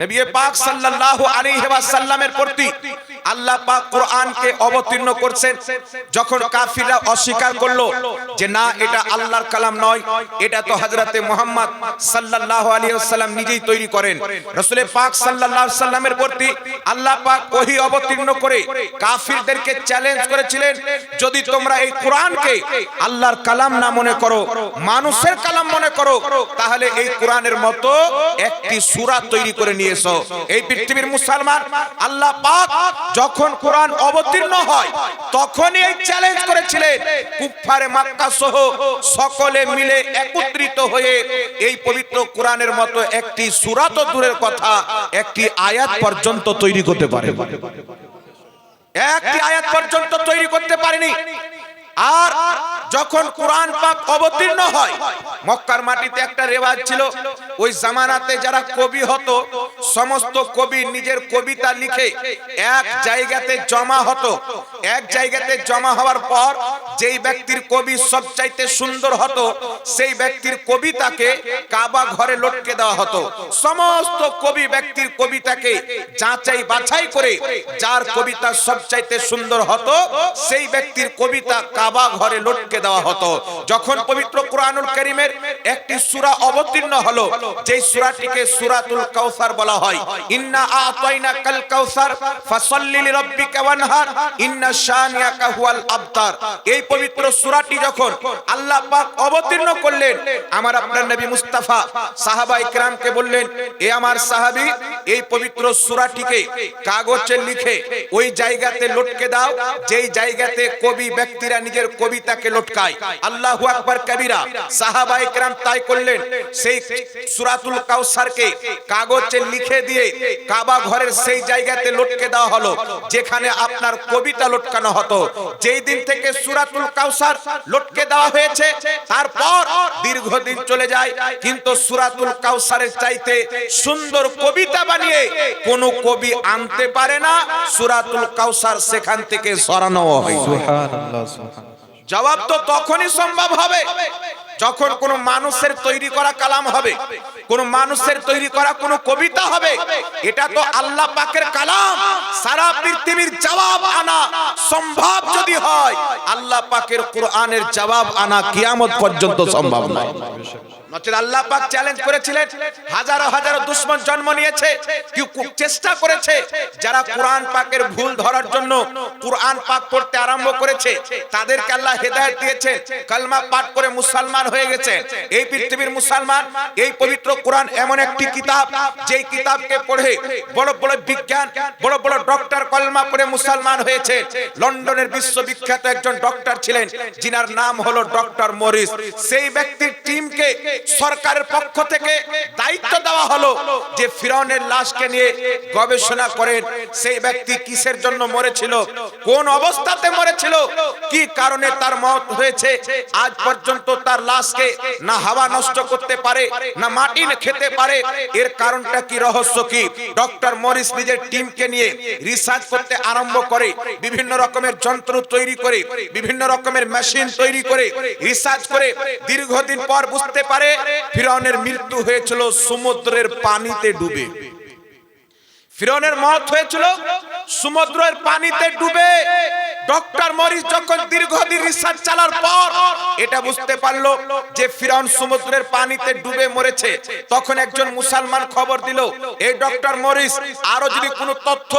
নবী পাক সাল্লাল্লাহু আলাইহি ওয়াসাল্লামের প্রতি আল্লাহ পাক কোরআনকে অবতীর্ণ করছেন। যখন কাফিররা অস্বীকার করলো যে না এটা আল্লাহর কালাম নয়, এটা তো হযরতে মুহাম্মদ সাল্লাল্লাহু আলাইহি ওয়াসাল্লাম নিজেই তৈরি করেন, রাসূল পাক সাল্লাল্লাহু আলাইহি ওয়াসাল্লামের প্রতি আল্লাহ পাক ওহী অবতীর্ণ করে কাফিরদেরকে চ্যালেঞ্জ করেছিলেন, যদি তোমরা এই কোরআনকে আল্লাহর কালাম না মনে করো, মানুষের কালাম মনে করো, তাহলে এই কোরআনের মতো একটি সূরা তৈরি করে নিয়ে এসো। এই পৃথিবীর মুসলমান, আল্লাহ পাক যখন কোরআন অবতীর্ণ হয় তখনই এই চ্যালেঞ্জ করেছিলেন। কুফফারে মক্কা সহ সকলে মিলে একত্রিত হয়ে এই পবিত্র কোরআনের মতো একটি সূরা তো দূরের কথা, একটি আয়াত পর্যন্ত তৈরি করতে পারে, একটি আয়াত পর্যন্ত তৈরি করতে পারেনি। আর যখন কোরআন পাক অবতীর্ণ হয়, মক্কার মাটিতে একটা রেওয়াজ ছিল, ওই জামানাতে যারা কবি হতো সমস্ত কবি নিজের কবিতা লিখে এক জায়গাতে জমা হতো। এক জায়গাতে জমা হওয়ার পর যেই ব্যক্তির কবি সবচাইতে সুন্দর হতো সেই ব্যক্তির কবিতাকে কাবা ঘরে লটকে দেওয়া হতো। সমস্ত কবি ব্যক্তির কবিতাকে যাচাই বাছাই করে যার কবিতা সবচাইতে সুন্দর হতো সেই ব্যক্তির কবিতা কাবা ঘরে লটকে দেওয়া হতো। যখন পবিত্র কোরআনুল কারীমের একটি সূরা অবতীর্ণ হলো, যেই সূরাটিকে সূরাতুল কাউসার বলা হয়, ইন্না আতাইনাকাল কাউসার ফাসাল্লি লিরাব্বিকা ওয়ানহার ইন্না শানিয়াকা হুয়াল আবতার, এই পবিত্র সূরাটি যখন আল্লাহ পাক অবতীর্ণ করলেন, আমার আপনার নবী মুস্তাফা সাহাবায়ে কেরামকে বললেন, এ আমার সাহাবী, এই পবিত্র সূরাটিকে কাগজে লিখে ওই জায়গাতে লটকে দাও যেই জায়গাতে কবি ব্যক্তিরা নিজের কবিতাকে লটকায়। আল্লাহু আকবার কবীরা। সাহাবায়ে কেরাম তাই করলেন, সেই সূরাতুল কাউসারকে কাগজে লিখে দিয়ে কাবা ঘরের সেই জায়গাতে লটকে দেওয়া হলো যেখানে আপনার কবিতা লটকানো হতো। যেই দিন থেকে সূরাতুল কাউসার লটকে দেওয়া হয়েছে তারপর দীর্ঘদিন চলে যায়, কিন্তু সূরাতুল কাউসারের চাইতে সুন্দর কবিতা বানিয়ে কোন কবি আনতে পারে না। সূরাতুল কাউসার সেখান থেকে সরানো হয়। সুবহানাল্লাহ, সুবহানাল্লাহ। জবাব তো তখনই সম্ভব হবে যখন কোন মানুষের তৈরি করা কালাম হবে, কোন মানুষের তৈরি করা কোন কবিতা হবে। এটা তো আল্লাহ পাকের কালাম। সারা পৃথিবীর জবাব আনা সম্ভব যদি হয়, আল্লাহ পাকের কোরআনের জবাব আনা কিয়ামত পর্যন্ত সম্ভব নয়। নচেত আল্লাহ পাক চ্যালেঞ্জ করেছিলেন, হাজারো হাজারো দুশমন জন্ম নিয়েছে, কেউ চেষ্টা করেছে যারা কোরআন পাকের ভুল ধরার জন্য কোরআন পাক পড়তে আরম্ভ করেছে তাদেরকে আল্লাহ হেদায়েত দিয়েছে, কালমা পাঠ করে মুসলমান হয়ে গেছে। এই পৃথিবীর মুসলমান, এই পবিত্র কোরআন এমন একটি কিতাব যেই কিতাবকে পড়ে বড় বড় বিজ্ঞান, বড় বড় ডক্টর কলমা পড়ে মুসলমান হয়েছে। লন্ডনের বিশ্ববিখ্যাত একজন ডক্টর ছিলেন যিনার নাম হলো ডক্টর মরিস। সেই ব্যক্তির টিমকে সরকারের পক্ষ থেকে দায়িত্ব দেওয়া হলো যে ফিরআউনের লাশকে নিয়ে গবেষণা করেন, সেই ব্যক্তি কিসের জন্য মরেছিল, কোন অবস্থাতে মরেছিল, কি কারণে তার মওত হয়েছে। আজ পর্যন্ত তার লাশকে না হাওয়া নষ্ট করতে পারে না মাটি খেতে পারে, এর কারণটা কি, রহস্য কি। ডক্টর মরিস নিজের টিমকে নিয়ে রিসার্চ করতে আরম্ভ করে, বিভিন্ন রকমের যন্ত্র তৈরি করে, বিভিন্ন রকমের মেশিন তৈরি করে রিসার্চ করে দীর্ঘদিন পর বুঝতে পারে ফিরআউনের মৃত্যু হয়েছিল সমুদ্রের পানিতে ডুবে। ফিরআউনের মওত হয়েছিল সমুদ্রের পানিতে ডুবে। ডক্টর মরিস যখন দীর্ঘদিন রিসার্চ চালার পর এটা বুঝতে পারলো যে ফিরআউন সমুদ্রের পানিতে ডুবে মরেছে, তখন একজন মুসলমান খবর দিল, এই ডক্টর মরিস, আরো যদি কোনো তথ্য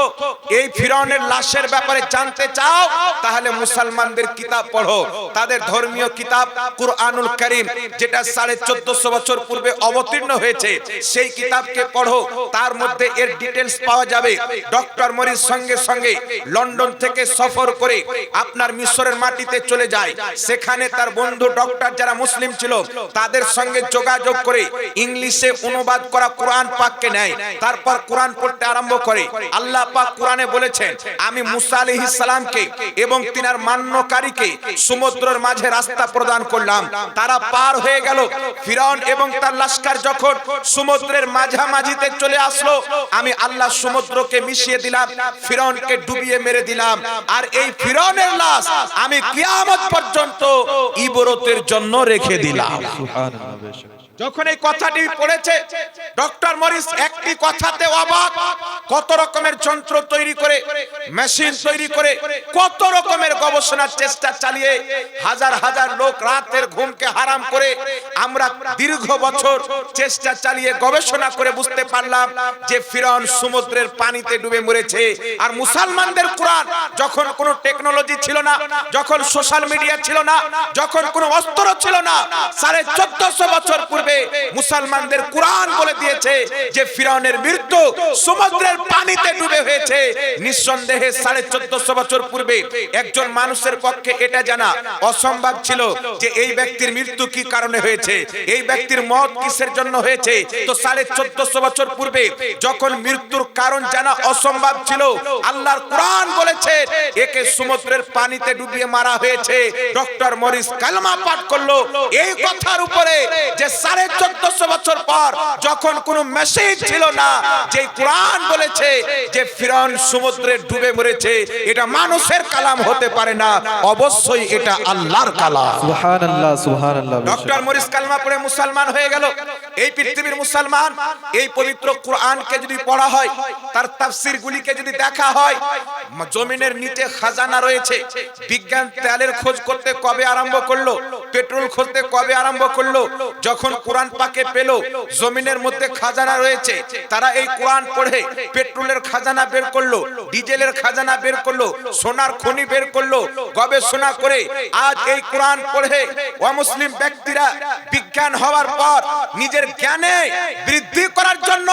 এই ফিরআউনের লাশের ব্যাপারে জানতে চাও তাহলে মুসলমানদের কিতাব পড়ো, তাদের ধর্মীয় কিতাব কুরআনুল কারীম যেটা 1450 বছর পূর্বে অবতীর্ণ হয়েছে সেই কিতাবকে পড়ো, তার মধ্যে এর ডিটেইলস পাওয়া যাবে। ডক্টর মরিস সঙ্গে সঙ্গে লন্ডন থেকে সফর করে আপনার মিশরের মাটিতে চলে যায়। সেখানে তার বন্ধু ডক্টর যারা মুসলিম ছিল তাদের সঙ্গে যোগাযোগ করে ইংলিশে অনুবাদ করা কোরআন পাককে নেয়, তারপর কোরআন পড়তে আরম্ভ করে। আল্লাহ পাক কোরআনে বলেছেন, আমি মুসা আলাইহিস সালামকে এবং তিনার মান্যকারীকে সমুদ্রের মাঝে রাস্তা প্রদান করলাম, তারা পার হয়ে গেল। ফিরআউন এবং তার লস্কর যখন সমুদ্রের মাঝামাঝিতে চলে আসলো, আমি আল্লাহ সমুদ্রকে মিশিয়ে দিলাম, ফিরআউনকে ডুবিয়ে মেরে দিলাম। আর এই ফিরআউনের লাশ আমি কিয়ামত পর্যন্ত ইবরতের জন্য রেখে দিলাম। সুবহানাল্লাহ। যখন এই কথাটি পড়েছে ডক্টর মরিস একটি কথাতে অবাক। কত রকমের যন্ত্র তৈরি করে, মেশিন তৈরি করে, কত রকমের গবেষণার চেষ্টা চালিয়ে হাজার হাজার লোক রাতের ঘুমকে হারাম করে আমরা দীর্ঘ বছর চেষ্টা চালিয়ে গবেষণা করে বুঝতে পারলাম যে ফিরআউন সমুদ্রের পানিতে ডুবে মরেছে। আর মুসলমানদের কোরআন, যখন কোনো টেকনোলজি ছিল না, যখন সোশ্যাল মিডিয়া ছিল না, যখন কোনো অস্ত্র ছিল না, 1450 বছর পূর্বে মুসলমানদের কোরআন বলে দিয়েছে যে ফিরআউনের মৃত্যু সমুদ্রের পানিতে ডুবে হয়েছে। নিঃসন্দেহে 1450 বছর পূর্বে একজন মানুষের পক্ষে এটা জানা অসম্ভব ছিল যে এই ব্যক্তির মৃত্যু কি কারণে হয়েছে, এই ব্যক্তির মত কিসের জন্য হয়েছে। তো 1450 বছর পূর্বে যখন মৃত্যুর কারণ জানা অসম্ভব ছিল, আল্লাহর কোরআন বলেছে একে সমুদ্রের পানিতে ডুবিয়ে মারা হয়েছে। ডক্টর মরিস কালমা পাঠ করলো এই কথার উপরে যে 1450 বছর পর যখন কোনো মেসেজ ছিল না, যে কোরআন বলেছে যে ফিরআউন সমুদ্রে ডুবে মরেছে, এটা মানুষের কালাম হতে পারে না, অবশ্যই এটা আল্লাহর কালাম। সুবহানাল্লাহ, সুবহানাল্লাহ। ডক্টর মরিস কালমা পড়ে মুসলমান হয়ে গেল। এই পৃথিবীর মুসলমান এই পবিত্র কোরআনকে যদি পড়া হয়, তার তাফসীর গুলিকে যদি দেখা হয়, জমিনের নিচে খাজানা রয়েছে। বিজ্ঞান তেলের খোঁজ করতে কবে আরম্ভ করলো, পেট্রোল খুঁজতে কবে আরম্ভ করলো, যখন কোরআন পাকে পেল জমিনের মধ্যে খাজানা রয়েছে, তারা এই কোরআন পড়ে পেট্রোলের খাজানা বের করলো, ডিজেলের খাজানা বের করলো, সোনার খনি বের করলো। গবেষণা করে আজ এই কোরআন পড়ে অমুসলিম ব্যক্তিরা বিজ্ঞান হওয়ার পর নিজের জ্ঞানে বৃদ্ধি করার জন্য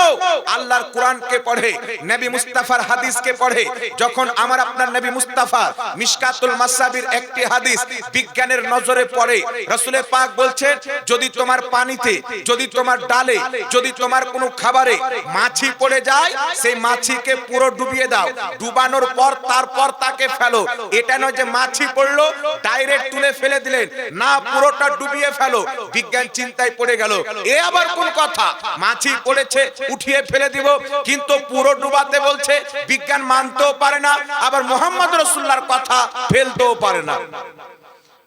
আল্লাহর কোরআনকে পড়ে, নবী মুস্তাফার হাদিসকে পড়ে। যখন আমার আপনার নবী মুস্তাফা মিশকাতুল মাসাবির একটি হাদিস বিজ্ঞানের নজরে পড়ে, রাসূলে পাক বলছেন যদি তোমার পানিতে, যদি তোমার ডালে, যদি তোমার কোনো খাবারে মাছি পড়ে যায়, সেই মাছিকে পুরো ডুবিয়ে দাও, ডুবানোর পর তারপর তাকে ফেলো। এটা নয় যে মাছি পড়লো ডাইরেক্ট তুলে ফেলে দিলেন, না, পুরোটা ডুবিয়ে ফেলো। বিজ্ঞান চিন্তায় পড়ে গেল, এ আবার কোন কথা, মাছি পড়েছে উঠিয়ে ফেলে দিব, কিন্তু পুরো ডুবাতে বলছে। বিজ্ঞান মানতেও পারে না, আবার মুহাম্মদ রাসূলুল্লাহর কথা ফেলতেও পারে না,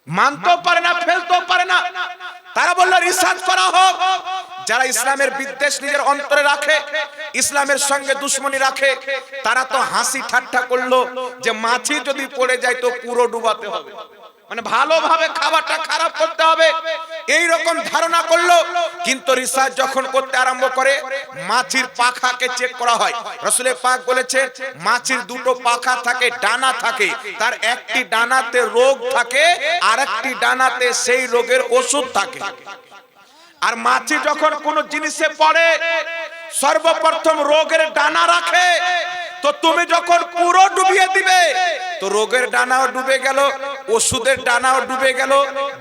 মানতেও পারে না, ফেলতেও পারে না। তারা বলল রিসার্চ করা হোক। যারা ইসলামের বিদ্বেষ নিজের অন্তরে রাখে, ইসলামের সঙ্গে দুশ্মনী রাখে, তারা তো হাসি ঠাট্টা করলো যে মাছি যদি পড়ে যায় তো পুরো ডুবাতে হবে, মানে ভালোভাবে খাবারটা খারাপ করতে হবে, এই রকম ধারণা করলো। কিন্তু রিসার্চ যখন করতে আরম্ভ করে, মাছির পাখাকে চেক করা হয়। রাসূলে পাক বলেছেন মাছির দুটো পাখা থাকে, ডানা থাকে, তার একটি ডানাতে রোগ থাকে, আর একটি ডানাতে সেই রোগের ওষুধ থাকে। আর মাছি যখন কোন জিনিসে পড়ে সর্বপ্রথম রোগের ডানা রাখে। তো তুমি যখন পুরো ডুবিয়ে দিবে তো রোগের ডানাও ডুবে গেল, ওষুধের ডানাও ডুবে গেল,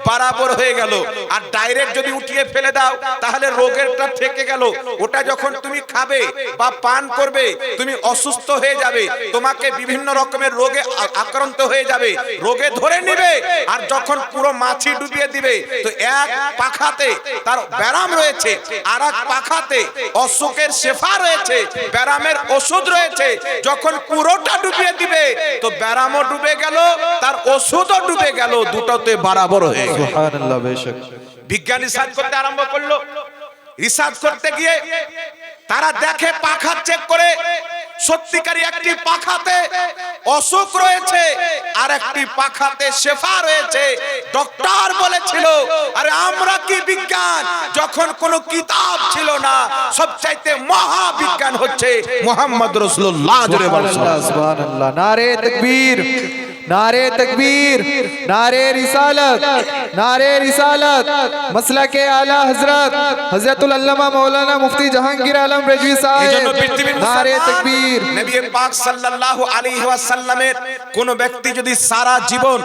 বরাবর হয়ে গেল। আর ডাইরেক্ট যদি উঠিয়ে ফেলে দাও তাহলে রোগেরটা থেকে গেল। ওটা যখন তুমি খাবে বা পান করবে তুমি অসুস্থ হয়ে যাবে, তোমাকে বিভিন্ন রকমের রোগে আক্রান্ত হয়ে যাবে, রোগে ধরে নেবে। আর যখন পুরো মাছি ডুবিয়ে দিবে তো এক পাখাতে তার ব্যারাম রয়েছে, আর এক পাখাতে অসুখের শেফা রয়েছে, ব্যারামের ওষুধ রয়েছে। যখন পুরোটা ডুবিয়ে দিবে তো ব্যারামও ডুবে গেল, তার ওষুধও ডুবে গেল, দুটোতে বরাবর হয়ে গেল। সুবহানাল্লাহ। বেশক বিজ্ঞান রিসার্চ করতে আরম্ভ করলো। রিসার্চ করতে গিয়ে তারা দেখে পাখা চেক করে সত্যিকারী একটি পাখাতে অসুখ রয়েছে আর একটি পাখাতে শেফা রয়েছে। ডক্টর বলেছিল আরে আমরা কি বিজ্ঞান, যখন কোনো কিতাব ছিল না, সবচাইতে মহা বিজ্ঞান হচ্ছে মুহাম্মদ রাসূলুল্লাহ। সুবহানাল্লাহ। নারে তাকবীর, नारे तकबीर, नारे रिसालत, नारे रिसालत, मसलके आला हजरत हजरतुल अल्लामा मौलाना मुफ्ती जहांगीर आलम रिजवी साहेब। नारे तकबीर। नबी पाक सल्लल्लाहु अलैहि ওয়াসাল্লামের কোন ব্যক্তি যদি সারা জীবন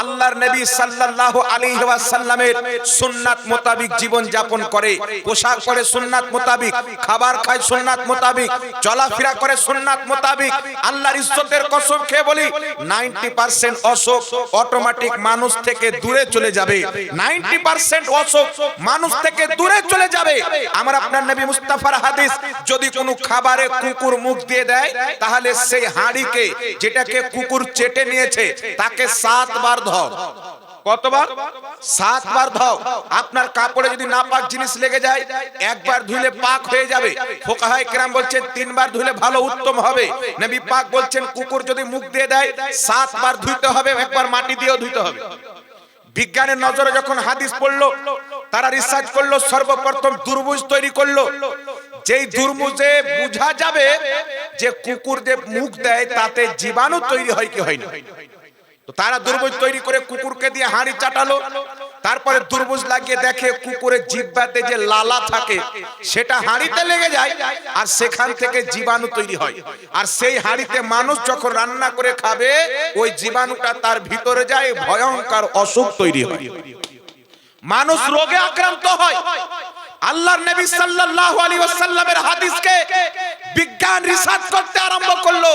আল্লাহর নবী সাল্লাল্লাহু আলাইহি ওয়াসাল্লামের সুন্নাত মোতাবেক জীবন যাপন করে, পোশাক পরে সুন্নাত মোতাবেক, খাবার খায় সুন্নাত মোতাবেক, চলাফেরা করে সুন্নাত মোতাবেক, আল্লাহর ইজ্জতের কসম খেয়ে বলি 90% অসুখ অটোমেটিক মানুষ থেকে দূরে চলে যাবে। 90% অসুখ মানুষ থেকে দূরে চলে যাবে। আমার আপনার নবী মুস্তাফার হাদিস, যদি কোনো খাবারে কুকুর মুখ দিয়ে দেয় তাহলে সেই হাঁড়িকে যেটাকে কুকুর চেটে নিয়েছে তাকে 7 বার ধর। কতবার? 7 বার ধাও। আপনার কাপড়ে যদি নাপাক জিনিস লেগে যায়, একবার ধুইলে পাক হয়ে যাবে। ফুকাহায়ে কেরাম বলছেন 3 বার ধুইলে ভালো উত্তম হবে। নবী পাক বলছেন কুকুর যদি মুখ দিয়ে দেয় 7 বার ধুইতে হবে, একবার মাটি দিয়েও ধুইতে হবে। বিজ্ঞানের নজরে যখন হাদিস পড়লো, তারা রিসার্চ করলো, সর্বপ্রথম দুর্মুজ তৈরি করলো। যেই দুর্মুজে বোঝা যাবে যে কুকুর যে মুখ দেয় তাতে জীবাণু তৈরি হয় কি হয় না। তো তারা দুর্মুজ তৈরি করে কুকুরকে দিয়ে হাঁড়ি চাটালো। তারপরে দুর্মুজ লাগিয়ে দেখে কুকুরের জিহ্বাতে যে লালা থাকে সেটা হাঁড়িতে লেগে যায়, আর সেখান থেকে জীবাণু তৈরি হয়। আর সেই হাঁড়িতে মানুষ যখন রান্না করে খাবে, ওই জীবাণুটা তার ভিতরে যায়, ভয়ঙ্কর অসুখ তৈরি হয়, মানুষ রোগে আক্রান্ত হয়। আল্লাহর নবী সাল্লাল্লাহু আলাইহি ওয়াসাল্লামের হাদিসকে বিজ্ঞান রিসার্চ করতে আরম্ভ করলো।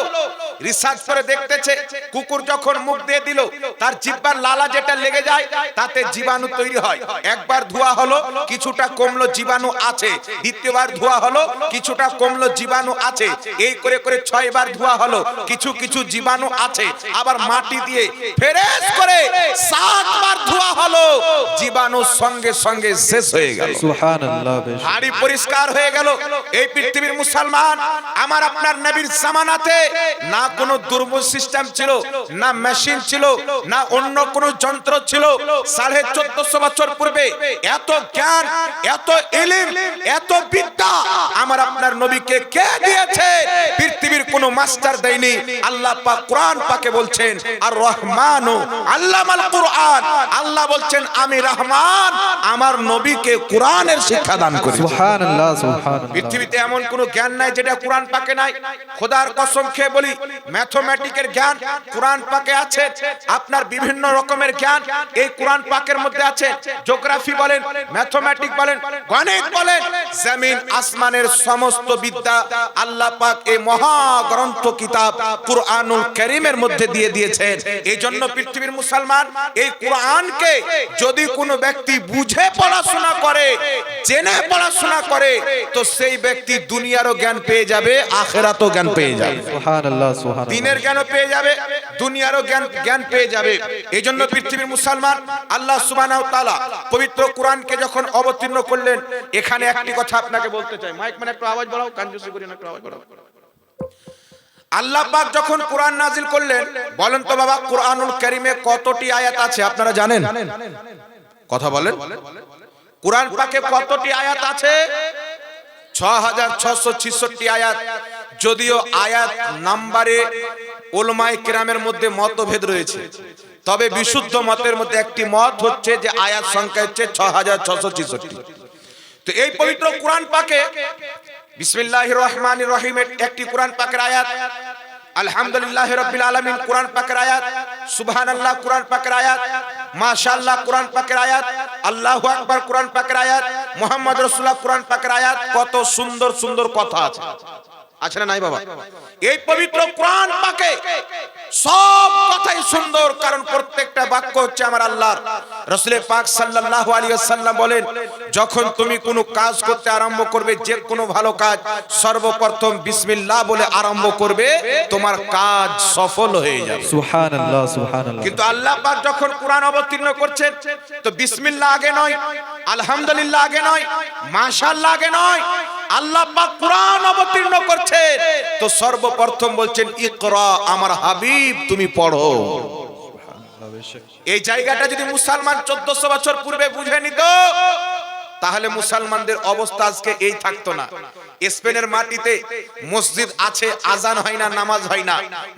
রিসার্চ করে দেখতেছে কুকুর যখন মুখ দিয়ে দিল, তার জিহ্বার লালা যেটা লেগে যায় তাতে জীবাণু তৈরি হয়। একবার ধোয়া হলো, কিছুটা কমলো, জীবাণু আছে। দ্বিতীয়বার ধোয়া হলো, কিছুটা কমলো, জীবাণু আছে। এই করে করে 6 বার ধোয়া হলো, কিছু কিছু জীবাণু আছে। আবার মাটি দিয়ে ফ্রেশ করে 7 বার ধোয়া হলো, জীবাণু সঙ্গে সঙ্গে শেষ হয়ে গেল। সুবহানাল্লাহ। হাড়ি পরিষ্কার হয়ে গেল। এই পৃথিবীর মুসলমান, আমার আপনার নবীর জামানাতে না কোনো দুর্মুজ সিস্টেম ছিল, না মেশিন ছিল, না অন্য কোনো যন্ত্র ছিল। 1450 বছর পূর্বে এত জ্ঞান, এত ইলম, এত বিদ্যা আমার আপনার নবীকে কে দিয়েছে? পৃথিবীর কোনো মাস্টার দেয়নি। আল্লাহ পাক কোরআন পাকে বলছেন আর রহমানু আল্লামাল কুরআন। আল্লাহ বলছেন আমি রহমান, আমার নবীকে কোরআনের শিক্ষা দান করি। সুবহানাল্লাহ, সুবহানাল্লাহ। পৃথিবীতে এমন কোনো জ্ঞান নাই যেটা কোরআন পাকে নাই। খোদার কসম খেয়ে বলি, ম্যাথমেটিকের জ্ঞান কোরআন পাকে আছে। আপনার বিভিন্ন রকমের জ্ঞান এই কোরআন পাকের মধ্যে আছে। জিওগ্রাফি বলেন, ম্যাথমেটিক বলেন, গণিত বলেন, জমিন আসমানের সমস্ত বিদ্যা আল্লাহ পাক এই মহাগ্রন্থ কিতাব কুরআনুল কারীমের মধ্যে দিয়ে দিয়েছেন। এই জন্য পৃথিবীর মুসলমান এই কোরআনকে যদি কোনো ব্যক্তি বুঝে পড়াশোনা করে, জেনে পড়াশোনা করে, তো সেই ব্যক্তি দুনিয়ারও জ্ঞান পেয়ে যাবে, আখিরাতও জ্ঞান পেয়ে যাবে। সুবহানাল্লাহ, সুবহানাল্লাহ। দিনের জ্ঞানও পেয়ে যাবে, দুনিয়ারও জ্ঞান পেয়ে যাবে। এই জন্য পৃথিবীর মুসলমান আল্লাহ সুবহানাহু ওয়া তাআলা পবিত্র কোরআনকে যখন অবতীর্ণ করলেন, এখানে একটি কথা আপনাকে বলতে চাই। মাইক মানে একটু আওয়াজ বাড়াও, কাঞ্জুসি করি না, একটু আওয়াজ বাড়াও। আল্লাহ পাক যখন কোরআন নাজিল করলেন, বলেন তো বাবা কোরআনুল কারীমে কতটি আয়াত আছে আপনারা জানেন? কথা বলেন। কোরআন পাকে কতটি আয়াত আছে? 6666 আয়াত। যদিও আয়াত নাম্বারে উলামায়ে কেরামের মধ্যে মতভেদ রয়েছে, তবে বিশুদ্ধ মতের মধ্যে একটি মত হচ্ছে যে আয়াত সংখ্যা হচ্ছে 6666। তো এই পবিত্র কোরআন পাকে বিসমিল্লাহির রহমানির রহিমের একটি কোরআন পাকের আয়াত, আলহামদুলিল্লাহি রাব্বিল আলামিন কোরআন পাকের আয়াত, সুবহানাল্লাহ কোরআন পাকের আয়াত, মাশাআল্লাহ কোরআন পাকের আয়াত, আল্লাহু আকবার কোরআন পাকের আয়াত, মুহাম্মদ রাসূলুল্লাহ কোরআন পাকের আয়াত। কত সুন্দর সুন্দর কথা আছে, আছে না নাই বাবা? এই পবিত্র কোরআন পাকে সব কথাই সুন্দর, কারণ প্রত্যেকটা বাক্য হচ্ছে আমার আল্লাহর। রাসূল পাক সাল্লাল্লাহু আলাইহি ওয়াসাল্লাম বলেন, যখন তুমি কোনো কাজ করতে আরম্ভ করবে, যে কোনো ভালো কাজ, সর্বপ্রথম বিসমিল্লাহ বলে আরম্ভ করবে, তোমার কাজ সফল হয়ে যাবে। সুবহানাল্লাহ, সুবহানাল্লাহ। কিন্তু আল্লাহ পাক যখন কোরআন অবতীর্ণ করছেন, তো বিসমিল্লাহ আগে নয়, আলহামদুলিল্লাহ আগে নয়, মাশাআল্লাহ আগে নয়। আল্লাহ পাক কোরআন অবতীর্ণ করছেন, তো সর্বপ্রথম বলছেন ইকরা, আমার হাবিব তুমি পড়ো। এই জায়গাটা যদি মুসলমান 1400 বছর পূর্বে বুঝে নিত, তাহলে মুসলমানদের অবস্থা আজকে এই থাকতো না। স্পেনের মাটিতে মসজিদ আছে, আজান হয় না, নামাজ হয় না,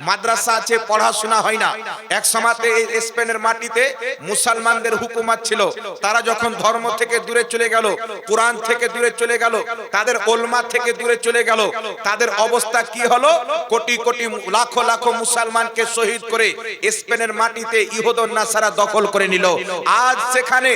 মাদ্রাসা আছে, পড়াশোনা হয় না। এক সময়তে এই স্পেনের মাটিতে মুসলমানদের হুকুমত ছিল। তারা যখন ধর্ম থেকে দূরে চলে গেল, কোরআন থেকে দূরে চলে গেল, তাদের ওলমা থেকে দূরে চলে গেল, তাদের অবস্থা কি হলো? কোটি কোটি লাখো লাখো মুসলমানকে শহীদ করে স্পেনের মাটিতে ইহুদ ও নাসারা দখল করে নিল। আজ সেখানে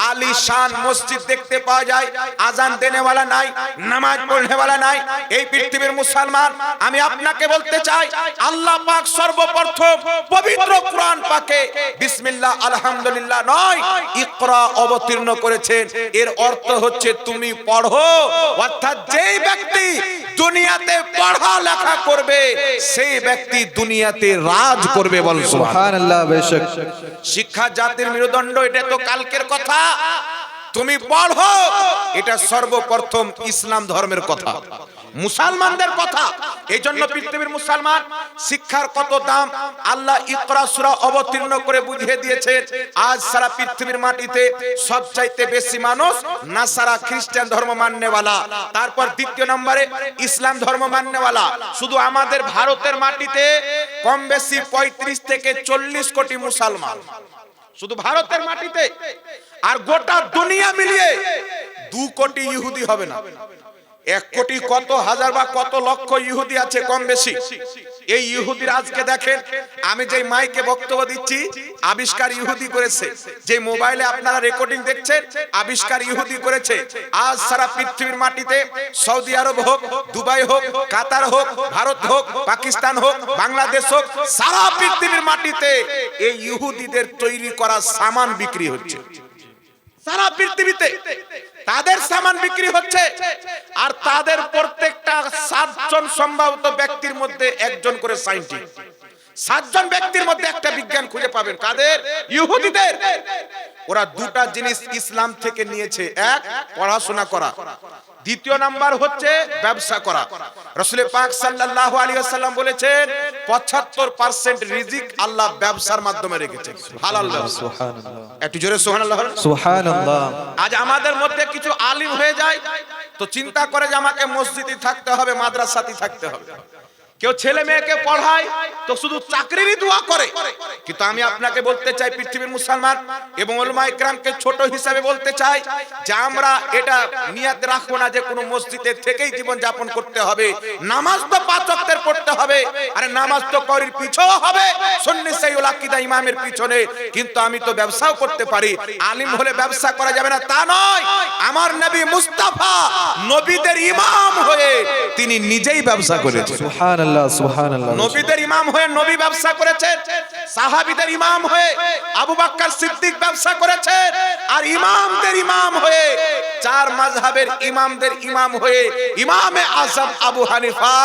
আলিশান মসজিদ দেখতে পাওয়া যায় আজান দেনেওয়ালা নাই, নামাজ পড়নেওয়ালা নাই এই পৃথিবীর মুসলমান। আমি আপনাকে বলতে চাই আল্লাহ পাক সর্বপ্রথম পবিত্র কোরআন পাকে বিসমিল্লাহ আলহামদুলিল্লাহ নয় ইকরা অবতীর্ণ করেছেন। এর অর্থ হচ্ছে তুমি পড়ো, অর্থাৎ যেই ব্যক্তি দুনিয়াতে পড়ালেখা করবে সেই ব্যক্তি দুনিয়াতে রাজ করবে। বল সুবহানাল্লাহ। বেশক শিক্ষা জাতির মেরুদণ্ড, এটা তো কালকের কথা। তুমি পড়ো, এটা সর্বপ্রথম ইসলাম ধর্মের কথা, মুসলমানদের কথা। এই জন্য পৃথিবীর মুসলমান শিক্ষার কত দাম আল্লাহ ইকরা সূরা অবতীর্ণ করে বুঝিয়ে দিয়েছে। আজ সারা পৃথিবীর মাটিতে সবচাইতে বেশি মানুষ নাসারা খ্রিস্টান ধর্ম মাননেওয়ালা, তারপর দ্বিতীয় নম্বরে ইসলাম ধর্ম মাননেওয়ালা। শুধু আমাদের ভারতের মাটিতে কম বেশি 35 থেকে 40 কোটি মুসলমান, শুধু ভারতের মাটিতে। আর গোটা দুনিয়া মিলিয়ে 2 কোটি ইহুদি হবে না। 1 কোটি কত হাজার বা কত লক্ষ ইহুদি আছে কম বেশি। এই ইহুদির আজকে দেখেন, আমি যে মাইকে বক্তব্য দিচ্ছি আবিষ্কার ইহুদি করেছে, যে মোবাইলে আপনারা রেকর্ডিং দেখছেন আবিষ্কার ইহুদি করেছে। আজ সারা পৃথিবীর মাটিতে সৌদি আরব হোক, দুবাই হোক, কাতার হোক, ভারত হোক, পাকিস্তান হোক, বাংলাদেশ হোক, সারা পৃথিবীর মাটিতে এই ইহুদিদের তৈরি করা সামান বিক্রি হচ্ছে। সারা পৃথিবীতে তাদের সামান বিক্রি হচ্ছে। আর তাদের প্রত্যেকটা 7 জন সম্ভাবিত ব্যক্তির মধ্যে একজন করে সায়েন্টিস্ট। 7 জন ব্যক্তির মধ্যে একটা বিজ্ঞান খুঁজে পাবেন। কাদের? ইহুদিদের। ওরা দুটা জিনিস ইসলাম থেকে নিয়েছে, এক পড়াশোনা করা, দ্বিতীয় নাম্বার হচ্ছে ব্যবসা করা। রাসূল পাক সাল্লাল্লাহু আলাইহি ওয়াসাল্লাম বলেছেন 75% রিজিক আল্লাহ ব্যবসার মাধ্যমে রেখেছেন, হালাল ব্যবসা। সুবহানাল্লাহ। একটু জোরে সুবহানাল্লাহ। সুবহানাল্লাহ। আজ আমাদের মধ্যে কিছু আলিম হয়ে যায় তো চিন্তা করে যে আমাকে মসজিদে থাকতে হবে, মাদ্রাসাতে থাকতে হবে। কেউ ছেলে মেয়েকে পড়ায় তো শুধু চাকরিরই দোয়া করে। কিন্তু আমি আপনাকে বলতে চাই পৃথিবীর মুসলমান এবং উলামা ইকরামকে ছোট হিসাবে বলতে চাই যে আমরা এটা নিয়ত রাখবো না যে কোনো মসজিদে থেকেই জীবন যাপন করতে হবে। নামাজ তো 5 ওয়াক্তের পড়তে হবে, আরে নামাজ তো করির পিছনেও হবে, সুন্নি সাইয়ুল আকীদা ইমামের পিছনে। কিন্তু আমি তো ব্যবসাও করতে পারি। আলিম হলে ব্যবসা করা যাবে না তা নয়। আমার নবী মুস্তাফা নবীদের ইমাম হয়ে তিনি নিজেই ব্যবসা করেছেন। সুবহানাল্লাহ। সুবহানাল্লাহ। নবীদের ইমাম হয়ে নবী ব্যবসা করেছেন, সাহাবীদের ইমাম হয়ে আবু বকর সিদ্দিক ব্যবসা করেছেন, আর ইমামদের ইমাম হয়ে 4 মাযহাবের ইমামদের ইমাম হয়ে ইমামে আযম আবু হানিফা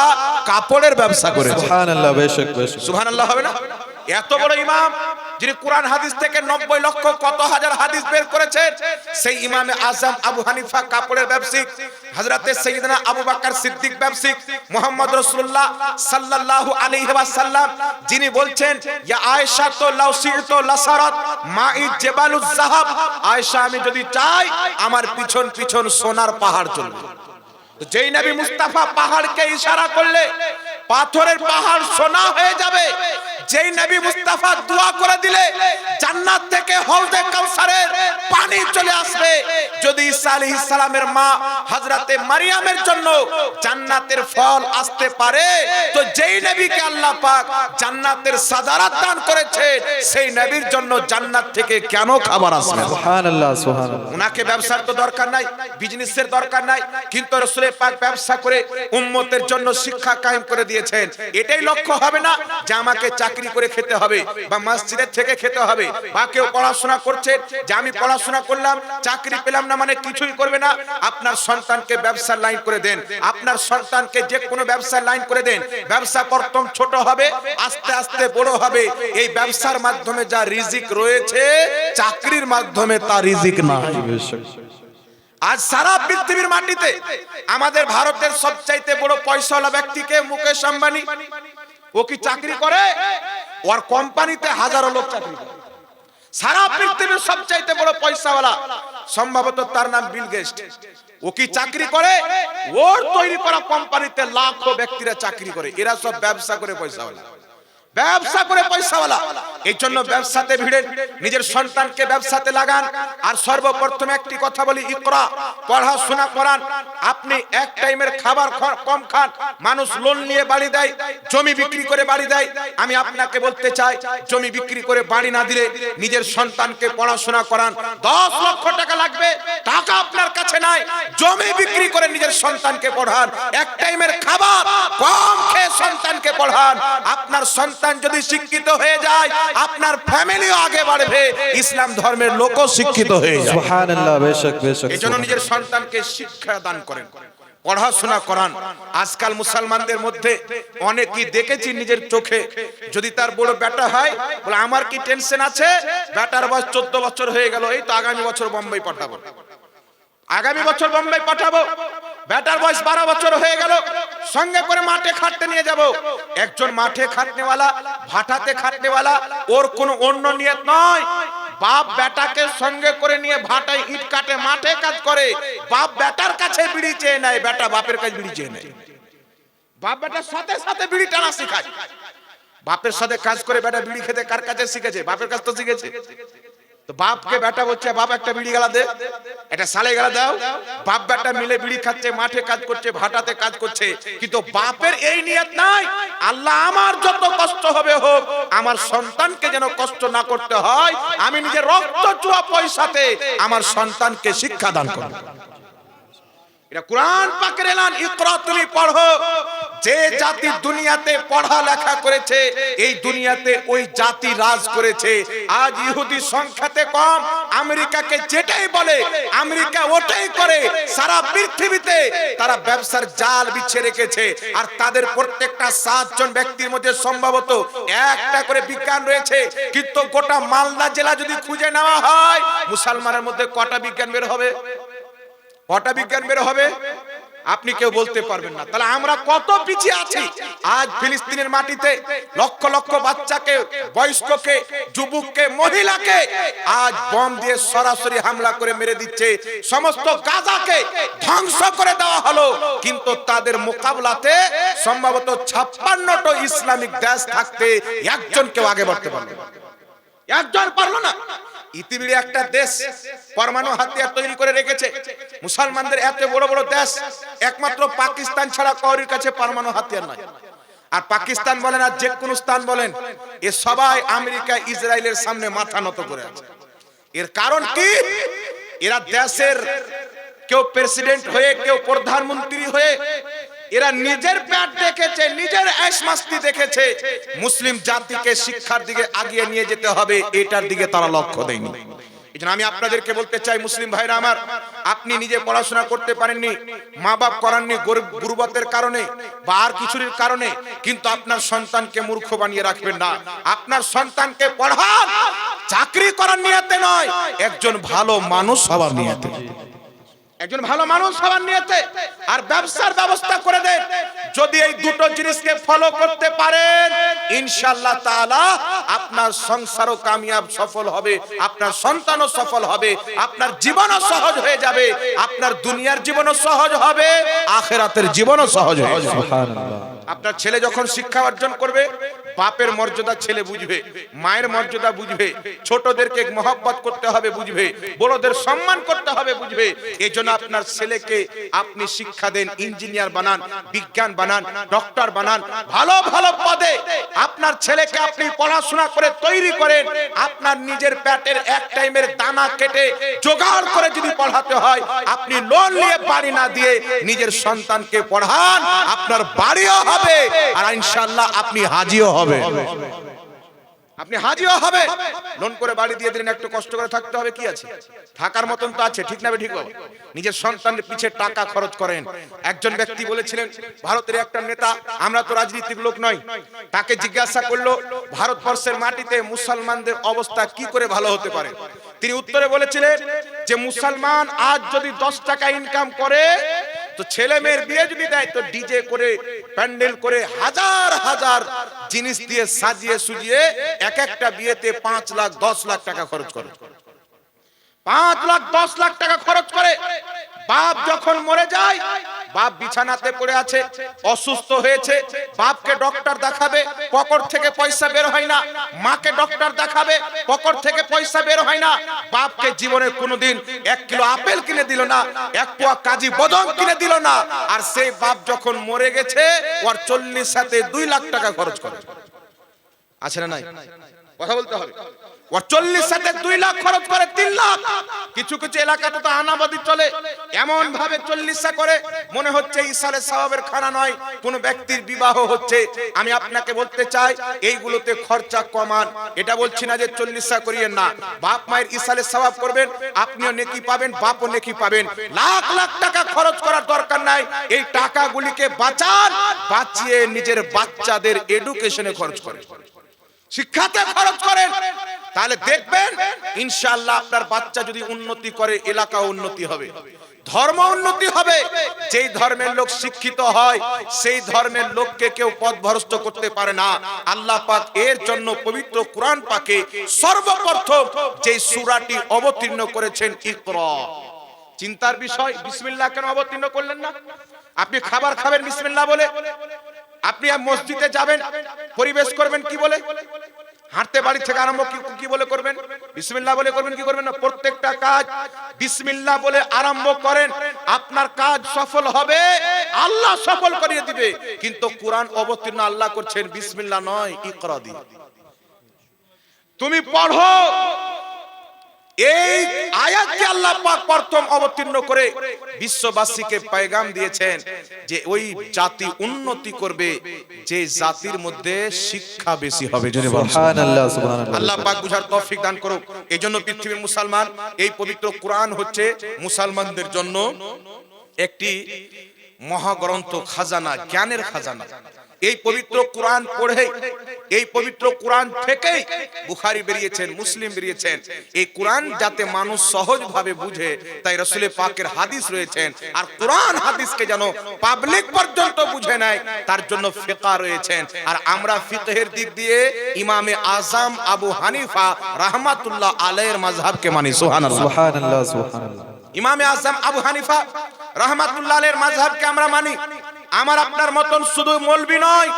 কাপড়ের ব্যবসা করেছেন। সুবহানাল্লাহ। বেশক বেশক। সুবহানাল্লাহ হবে না? এত বড় ইমাম যিনি কোরআন হাদিস থেকে 90 লক্ষ কত হাজার হাদিস বের করেছেন, সেই ইমামে আযম আবু হানিফা কাপড়ের ব্যবসায়ী, হযরতে সাইয়্যিদনা আবু বকর সিদ্দিক ব্যবসায়ী, মুহাম্মদ রাসূলুল্লাহ সাল্লাল্লাহু আলাইহি ওয়াসাল্লাম যিনি বলছেন ইয়া আয়েশা তো লাউ সিরতু লাসারাত মাই জাবালুজ যাহাব, আয়েশা আমি যদি চাই আমার পিছন পিছন সোনার পাহাড় চলবে। তো যেই নবী মুস্তাফা পাহাড়কে ইশারা করলে পাথরের পাহাড় সোনা হয়ে যাবে, যেই নবী মুস্তাফা দোয়া করে দিলে জান্নাত থেকে হৌজে কাউসারের পানি চলে আসবে। যদি ঈসা আলাইহিস সালামের মা হযরতে মারিয়ামের জন্য জান্নাতের ফল আসতে পারে, তো যেই নবীকে আল্লাহ পাক জান্নাতের সাজারাত দান করেছে সেই নবীর জন্য জান্নাত থেকে কেন খাবার আসবে? সুবহানাল্লাহ। সুবহানাল্লাহ। উনাকে ব্যবসার তো দরকার নাই, বিজনেসের দরকার নাই, কিন্তু রাসূল পাক ব্যবসা করে উম্মতের জন্য শিক্ষা কায়েম করে দিয়েছেন। এটাই লক্ষ্য হবে না যে আমাকে চাকরি করে খেতে হবে বা মসজিদের থেকে খেতে হবে, বা কেউ পড়াশোনা করছে যে আমি পড়াশোনা করলাম চাকরি পেলাম না মানে কিছুই করবে না। আপনার সন্তানকে ব্যবসার লাইন করে দেন, আপনার সন্তানকে যে কোনো ব্যবসার লাইন করে দেন। ব্যবসা প্রথম ছোট হবে, আস্তে আস্তে বড় হবে। এই ব্যবসার মাধ্যমে যা রিজিক রয়েছে চাকরির মাধ্যমে তা রিজিক না। বেশক। আজ সারা পৃথিবীর মাটিতে আমাদের ভারতের সবচাইতে বড় পয়সাওয়ালা ব্যক্তিকে মুকেশ আম্বানি, ও কি চাকরি করে? ওর কোম্পানিতে হাজারো লোক চাকরি করে। সারা পৃথিবীর সবচাইতে বড় পয়সাওয়ালা সম্ভবত তার নাম বিল গেটস। ও কি চাকরি করে? ওর তৈরি করা কোম্পানিতে লাখো ব্যক্তিরা চাকরি করে। এরা সব ব্যবসা করে পয়সাওয়ালা। ব্যবসা করে পয়সাওয়ালা। এই জন্য ব্যবসাতে ভিড়েন, নিজের সন্তানকে ব্যবসাতে লাগান। আর সর্বপ্রথম একটি কথা বলি, ইকরা, পড়াশোনা করান। আপনি এক টাইমের খাবার কম খান, মানুষ লোন নিয়ে বাড়ি দেয়, জমি বিক্রি করে বাড়ি দেয়। আমি আপনাকে বলতে চাই, জমি বিক্রি করে বাড়ি না দিলে নিজের সন্তানকে পড়াশোনা করান। 10 লক্ষ টাকা লাগবে, টাকা আপনার কাছে নাই, জমি বিক্রি করে নিজের সন্তানকে পড়ান। এক টাইমের খাবার কম খেয়ে সন্তানকে পড়ান। আপনার সন্তান যদি শিক্ষিত হয়ে যায়, আপনার ফ্যামিলিও আগে বাড়বে, ইসলাম ধর্মের লোকও শিক্ষিত হয়ে যায়। সুবহানাল্লাহ, বেশক বেশক। এজন্য নিজের সন্তানকে শিক্ষা দান করেন, পড়াশোনা করান। আজকাল মুসলমানদের মধ্যে অনেকেই দেখেছি নিজের চোখে, যদি তার বড় বেটা হয় বলে আমার কি টেনশন আছে, বেটার বয়স 14 বছর হয়ে গেল, এই তো আগামী বছর বোম্বাই পাঠাবো, আগামী বছর বোম্বাই পাঠাবো। বেটার বয়স 12 বছর হয়ে গেল, সঙ্গে করে মাঠে খাটতে নিয়ে যাব। একজন মাঠে খাটনেওয়ালা, ভাটাতে খাটনেওয়ালা, ওর কোনো অন্য নিয়ত নয়। বাপ বেটাকে সঙ্গে করে নিয়ে ভাটায় ইট কাটে, মাঠে কাজ করে। বাপ বেটার কাছে বিড়ি চেয়ে নেয়, বেটা বাপের কাছে বিড়ি চেয়ে নেয়। বাপ বেটার সাথে সাথে বিড়ি টানা শিখায়। বাপের সাথে কাজ করে বেটা বিড়ি খেতে কার কাছে শিখেছে? বাপের কাছে তো শিখেছে। তো বাপকে বেটা বলছে, বাপ একটা বিড়ি গেলা দে, একটা সালে গেলা দাও। বাপ বেটা মিলে বিড়ি খাচ্ছে, মাঠে কাজ করছে, ভাটাতে কাজ করছে, কিন্তু বাপের এই নিয়ত নাই, আল্লাহ আমার যত কষ্ট হবে হোক, আমার সন্তানকে যেন কষ্ট না করতে হয়। আমি নিজের রক্ত চুয়া পয়সাতে আমার সন্তানকে শিক্ষা দান করব। এটা কোরআন পাকের এলান, ইকরা, তুমি পড়ো। যে জাতি দুনিয়াতে পড়ালেখা করেছে, এই দুনিয়াতে ওই জাতি রাজ করেছে। আজ ইহুদি সংখ্যাতে কম, আমেরিকাকে যেটাই বলে আমেরিকা ওটাই করে। সারা পৃথিবীতে তারা ব্যবসার জাল বিছিয়ে রেখেছে। আর তাদের প্রত্যেকটা 7 জন ব্যক্তির মধ্যে সম্ভবত একটা করে বিজ্ঞান রয়েছে। কিন্তু গোটা মালদা জেলা যদি খুঁজে নেওয়া হয়, মুসলমানের মধ্যে কটা বিজ্ঞান বের হবে? কটা বিজ্ঞান বের হবে? আপনি কেউ বলতে পারবেন না। তাহলে আমরা কত পিছিয়ে আছি। আজ ফিলিস্তিনের মাটিতে লক্ষ লক্ষ বাচ্চাকে, বয়স্ককে, যুবককে, মহিলাকে আজ বম দিয়ে সরাসরি হামলা করে মেরে দিচ্ছে। সমস্ত গাজাকে ধ্বংস করে দেওয়া হলো। কিন্তু তাদের মোকাবিলাতে সম্ভবত 56টা ইসলামিক দেশ থাকতে একজন কেউ আগে বাড়তে পারলো না। একজন পারলো না। ইতিমধ্যে একটা দেশ পরমাণু হাতিয়ার তৈরি করে রেখেছে। মুসলমানদের এত বড় বড় দেশ, একমাত্র পাকিস্তান ছাড়া কারোর কাছে পরমাণু হাতিয়ার নাই। আর পাকিস্তান বলেন আর যে কোনো স্থান বলেন, এ সবাই আমেরিকা, ইসরায়েলের সামনে মাথা নত করে আছে। এর কারণ কি? এরা দেশের কেউ প্রেসিডেন্ট হয়ে, কেউ প্রধানমন্ত্রী হয়ে, এরা নিজের পেট দেখেছে, নিজের ऐश-मस्ती দেখেছে। মুসলিম জাতিকে শিক্ষার দিকে আগিয়ে নিয়ে যেতে হবে, এটার দিকে তারা লক্ষ্য দেয়নি। এজন্য আমি আপনাদেরকে বলতে চাই, মুসলিম ভাইরা আমার, আপনি নিজে পড়াশোনা করতে পারেননি, মা বাপ করাননি গুরুবতের কারণে বা আর কিছুর কারণে, কিন্তু আপনার সন্তানকে মূর্খ বানিয়ে রাখবেন না। আপনার সন্তানকে পড়ান, চাকরি করার নিয়তে নয়, একজন ভালো মানুষ হওয়ার নিয়তে। একজন ভালো মানুষ হওয়ার নিয়তে। আর ব্যবসার ব্যবস্থা করে দেন। যদি এই দুটো জিনিসকে ফলো করতে পারেন, ইনশাআল্লাহ তাআলা আপনার সংসারও কামিয়াব, সফল হবে, আপনার সন্তানও সফল হবে, আপনার জীবনও সহজ হয়ে যাবে, আপনার দুনিয়ার জীবনও সহজ হবে, আখিরাতের জীবনও সহজ হয়ে যাবে। সুবহানাল্লাহ। আপনার ছেলে যখন শিক্ষা অর্জন করবে, বাপের মর্যাদা ছেলে বুঝবে, মায়ের মর্যাদা বুঝবে, ছোটদেরকে মহব্বত করতে হবে বুঝবে, বড়দের সম্মান করতে হবে বুঝবে। এজন্য আপনার ছেলেকে আপনি শিক্ষা দেন, ইঞ্জিনিয়ার বানান, বিজ্ঞান বানান, ডক্টর বানান, ভালো ভালো পদে আপনার ছেলেকে আপনি পড়াশোনা করে তৈরি করেন। আপনার নিজের পেটের এক টাইমের দানা কেটে জোগাড় করে যদি পড়াতে হয়, আপনি লোন নিয়ে বাড়ি না দিয়ে নিজের সন্তানকে পড়ান, আপনার বাড়িও হবে আর ইনশাআল্লাহ আপনি হাজিও হবে। আপনি হাজিও হবে। লোন করে বাড়ি দিয়ে দিলেন, একটু কষ্ট করে থাকতে হবে, কি আছে? থাকার মতন তো আছে, ঠিক না? ঠিক হবে। নিজের সন্তানের পিছে টাকা খরচ করেন। একজন ব্যক্তি বলেছিলেন, ভারতের একটা নেতা, আমরা তো রাজনীতিক লোক নই, তাকে জিজ্ঞাসা করলো ভারতবর্ষের মাটিতে মুসলমানদের অবস্থা কি করে ভালো হতে পারে। তিনি উত্তরে বলেছিলেন যে মুসলমান আজ যদি 10 টাকা ইনকাম করে, তো ছেলে মেয়ের বিয়ে যদি দেয়, তো ডিজে করে, প্যান্ডেল করে, হাজার হাজার জিনিস দিয়ে সাজিয়ে সুজিয়ে এক একটা বিয়েতে 5 লাখ 10 লাখ টাকা খরচ করে। 5 লাখ 10 লাখ টাকা খরচ করে বাপ যখন মরে যায়, বাপ বিছানাতে পড়ে আছে, অসুস্থ হয়েছে, বাপকে ডক্টর দেখাবে, পকেট থেকে পয়সা বের হয় না। মাকে ডক্টর দেখাবে, পকেট থেকে পয়সা বের হয় না। বাপকে জীবনে কোনোদিন 1 কিলো আপেল কিনে দিল না, 1 পোয়া কাজী বদম কিনে দিল না। আর সেই বাপ যখন মরে গেছে, ওর 40 সাথে 2 লাখ টাকা খরচ করে। আছে না নাই? কথা বলতে হবে। ওর 40 সাথে 2 লাখ খরচ করে 3 লাখ। কিছু কিছু এলাকাতে তো আনাবাদি চলে, এমন ভাবে 40 করে মনে হচ্ছে ইসালে সওয়াবের খানা নয়, কোন ব্যক্তির বিবাহ হচ্ছে। আমি আপনাকে বলতে চাই, এইগুলোতে খরচা কমান। এটা বলছি না যে 40 করিয়েন না। বাপ মায়ের ইসালে সওয়াব করবেন, আপনিও নেকি পাবেন, বাপও নেকি পাবেন। লাখ লাখ টাকা খরচ করার দরকার নাই। এই টাকাগুলিকে বাঁচান, বাঁচিয়ে নিজের বাচ্চাদের এডুকেশনে খরচ করেন, শিক্ষাতে খরচ করেন। তাহলে দেখবেন ইনশাআল্লাহ আপনার বাচ্চা যদি উন্নতি করে, এলাকা উন্নতি হবে, ধর্ম উন্নতি হবে। যেই ধর্মের লোক শিক্ষিত হয়, সেই ধর্মের লোককে কেউ পথভ্রষ্ট করতে পারে না। আল্লাহ পাক এর জন্য পবিত্র কোরআন পাকে সর্বপ্রথম যে সূরাটি অবতীর্ণ করেছেন, ইকরা। চিন্তার বিষয়, বিসমিল্লাহ কেন অবতীর্ণ করলেন না? আপনি খাবার খাবেন বিসমিল্লাহ বলে, আপনি মসজিদে যাবেন, পরিবেশ করবেন কি বলে? হাঁটতে বাড়ি থেকে আরম্ভ কি বলে করবেন? বিসমিল্লাহ বলে করবেন, কি করবেন না? প্রত্যেকটা কাজ বিসমিল্লাহ বলে আরম্ভ করেন, আপনার কাজ সফল হবে, আল্লাহ সফল করিয়ে দিবে। কিন্তু কোরআন অবতীর্ণ আল্লাহ করছেন বিসমিল্লাহ নয়, ইকরা দিয়ে। তুমি পড়ো। এই আয়াতকে আল্লাহ পাক প্রথম অবতীর্ণ করে বিশ্ববাসীকে পয়গাম দিয়েছেন যে ওই জাতি উন্নতি করবে যে জাতির মধ্যে শিক্ষা বেশি হবে। সুবহানাল্লাহ, সুবহানাল্লাহ। আল্লাহ পাক বুঝার তৌফিক দান করুক। এইজন্য পৃথিবীর মুসলমান, এই পবিত্র কোরআন হচ্ছে মুসলমানদের জন্য একটি মহাগ্রন্থ, খাজানা, জ্ঞানের খাজানা। এই পবিত্র কোরআন পড়ে, এই পবিত্র কোরআন থেকেই বুখারী বেরিয়েছেন, মুসলিম বেরিয়েছেন। এই কোরআন যাতে মানুষ সহজভাবে বুঝে, তাই রাসূল পাকের হাদিস রয়েছেন। আর কোরআন হাদিসকে যেন পাবলিক পর্যন্ত বুঝে নেয়, তার জন্য ফিকহ রয়েছেন। আর আমরা ফিকহের দিক দিয়ে ইমামে আযম আবু হানিফা রাহমাতুল্লাহ আলাইহির মাযহাবকে মানি। সুবহানাল্লাহ, সুবহানাল্লাহ, সুবহানাল্লাহ। ইমামে আযম আবু হানিফা রাহমাতুল্লাহ আলাইহির মাযহাবকে আমরা মানি। আমার আপনার মতন শুধু মৌলবি নয়,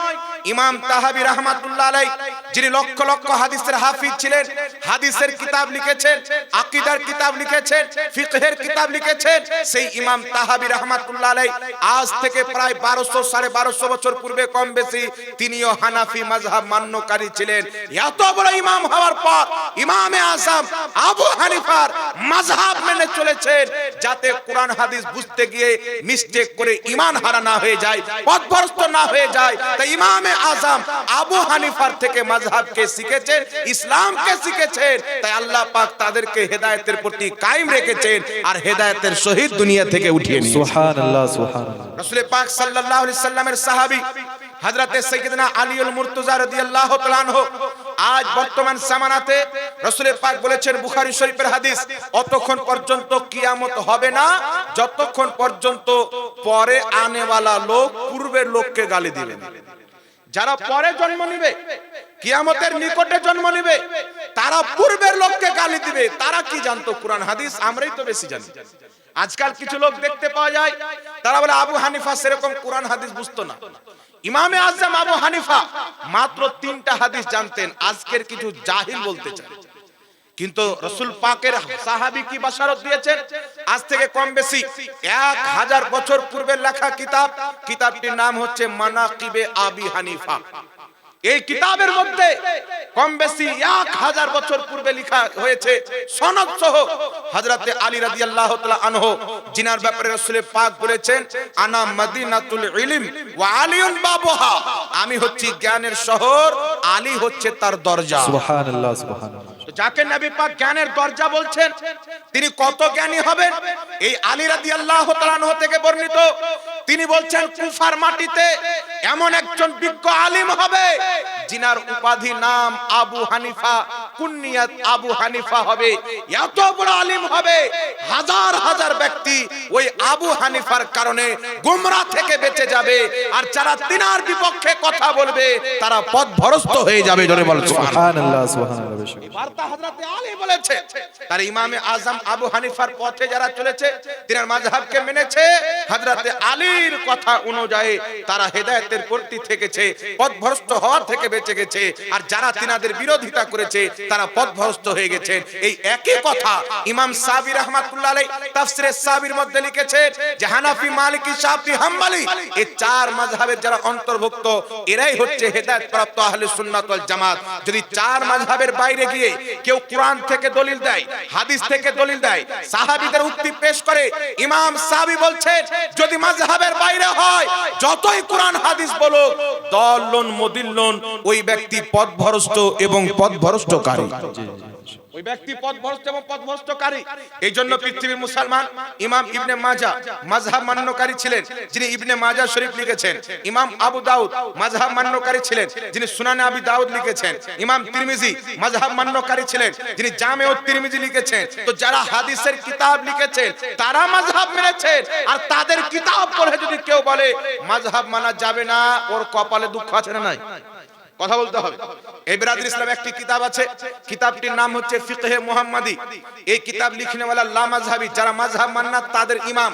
ইমাম তাহাবী রাহমাতুল্লাহ আলাইহি, যিনি লক্ষ লক্ষ হাদিসের হাফিজ ছিলেন, হাদিসের কিতাব লিখেছেন, আকীদার কিতাব লিখেছেন, ফিকহের কিতাব লিখেছেন, সেই ইমাম তাহাবী রাহমাতুল্লাহ আলাইহি আজ থেকে প্রায় 1200 1250 বছর পূর্বে কম বেশি তিনিও হানাফি মাযহাব মান্যকারী ছিলেন। এত বড় ইমাম হওয়ার পর ইমামে আযম আবু হানিফার মাযহাব মেনে চলেছেন, যাতে কোরআন হাদিস বুঝতে গিয়ে মিস্টেক করে ঈমান হারা না হয়ে যায়, পথভ্রষ্ট না হয়ে যায়। তাই ইমামে আযম আবু হানিফার থেকে মাযহাবকে শিখেছেন, ইসলামকে শিখেছেন। তাই আল্লাহ পাক তাদেরকে হেদায়েতের প্রতি কায়েম রেখেছেন আর হেদায়েতের সহিত দুনিয়া থেকে উঠিয়ে নিয়েছেন। সুবহানাল্লাহ, সুবহানাল্লাহ। রাসূল পাক সাল্লাল্লাহু আলাইহি সাল্লামের সাহাবী হযরতে সাইয়্যিদনা আলীউল মুর্তজা রাদিয়াল্লাহু তাআলা আনহু আজ বর্তমান জামানাতে রাসূল পাক বলেছেন, বুখারী শরীফের হাদিস, অতক্ষণ পর্যন্ত কিয়ামত হবে না যতক্ষণ পর্যন্ত পরে আনেওয়ালা লোক পূর্বের লোককে গালি দিবে না। যারা পরে জন্ম নিবে, কিয়ামতের নিকটে জন্ম নিবে, তারা পূর্বের লোককে গালি দিবে। তারা কি জানতো? কোরআন হাদিস আমরাই তো বেশি জানি। আজকাল কিছু লোক দেখতে পাওয়া যায়, তারা বলে আবু হানিফা সেরকম কোরআন হাদিস বুঝতো না। ইমামে আযম আবু হানিফা মাত্র 3টা হাদিস জানতেন। আজকের কিছু জাহিল বলতে চায়, কিন্তু রাসূল পাকের সাহাবী কি বাশারত দিয়েছেন? আজ থেকে কম বেশি 1000 বছর পূর্বে লেখা কিতাব, কিতাবটির নাম হচ্ছে মানাকিবে আবি হানিফা। এই কিতাবের মধ্যে কম বেশি 1000 বছর পূর্বে লেখা হয়েছে সনদ সহ হযরতে আলী রাদিয়াল্লাহু তাআলা আনহু, জিনার ব্যাপারে রাসূল পাক বলেছেন, আনা মদিনাতুল ইলম ওয়া আলিউন বাবুহা, আমি হচ্ছি জ্ঞানের শহর, আলী হচ্ছে তার দরজা। সুবহানাল্লাহ, সুবহানাল্লাহ। যাকে নবী পাক জ্ঞানের দরজা বলছেন, তিনি কত জ্ঞানী হবেন? এই আলী রাদিয়াল্লাহু তাআলা আনহু থেকে বর্ণিত, তিনি বলছেন কুফার মাটিতে এমন একজন বিজ্ঞ আলিম হবে, যিনার উপাধি নাম আবু হানিফা। কুনিয়াত আবু হানিফা হবে, এত বড় আলিম হবে, হাজার হাজার ব্যক্তি ওই আবু হানিফার কারণে গোমরাহ থেকে বেঁচে যাবে, আর যারা তিনার বিপক্ষে কথা বলবে তারা পথভ্রষ্ট হয়ে যাবে। জোরে বল সুবহানাল্লাহ। সুবহানাল্লাহ বেশি বার্তা হযরতে আলী বলেছে, তার ইমামে আজম আবু হানিফার পথে যারা চলেছে, তিনার মাযহাবকে মেনেছে, হযরতে আলীর কথা অনুযায়ী তারা হেদায়েতের পথে থেকেছে, পথভ্রষ্ট হওয়া থেকে বেঁচে গেছে, আর যারা তিনাদের বিরোধিতা করেছে তারা পথভ্রষ্ট হয়ে গেছে। এই একই কথা ইমাম সাবি রাহমাতুল্লাহ আলাইহি তাফসিরে সাবির মধ্যে লিখেছে যে হানাফি, মালিকি, শাফি, হাম্বলি এই চার মাযহাবের যারা অন্তর্ভুক্ত এরাই হচ্ছে হেদায়েত প্রাপ্ত আহলে সুন্নাত ওয়াল জামাত। যদি চার মাযহাবের বাইরে গিয়ে কেউ কোরআন থেকে দলিল দেয়, হাদিস থেকে দলিল দেয়, সাহাবীদের উক্তি পেশ করে, ইমাম সাবি বলছেন যদি মাযহাবের বাইরে হয় যতই কোরআন হাদিস বলুক, দল্লুন মুদিল্লুন, ওই ব্যক্তি পথভ্রষ্ট এবং পথভ্রষ্টকারী, ওই ব্যক্তি পথভ্রষ্ট এবং পথভ্রষ্টকারী। এই জন্য পৃথিবীর মুসলমান ইমাম ইবনে মাজাহ মাযহাব মান্যকারী ছিলেন, যিনি ইবনে মাজাহ শরীফ লিখেছেন। ইমাম আবু দাউদ মাযহাব মান্যকারী ছিলেন, যিনি সুনানে আবি দাউদ লিখেছেন। ইমাম তিরমিজি মাযহাব মান্যকারী ছিলেন, যিনি জামেউত তিরমিজি লিখেছেন। তো যারা হাদিসের কিতাব লিখেছেন তারা মাযহাব মেনেছেন, আর তাদের কিতাব পড়ে যদি কেউ বলে মাযহাব মানা যাবে না, ওর কপালে দুঃখ আছে না নাই? কথা বলতে হবে। এই বিরাদর ইসলাম একটি কিতাব আছে, কিতাবটির নাম হচ্ছে ফিকহে মুহাম্মাদি। এই কিতাব লিখনেওয়ালা লা মাযহাবি, যারা মাযহাব মানে না তাদের ইমাম।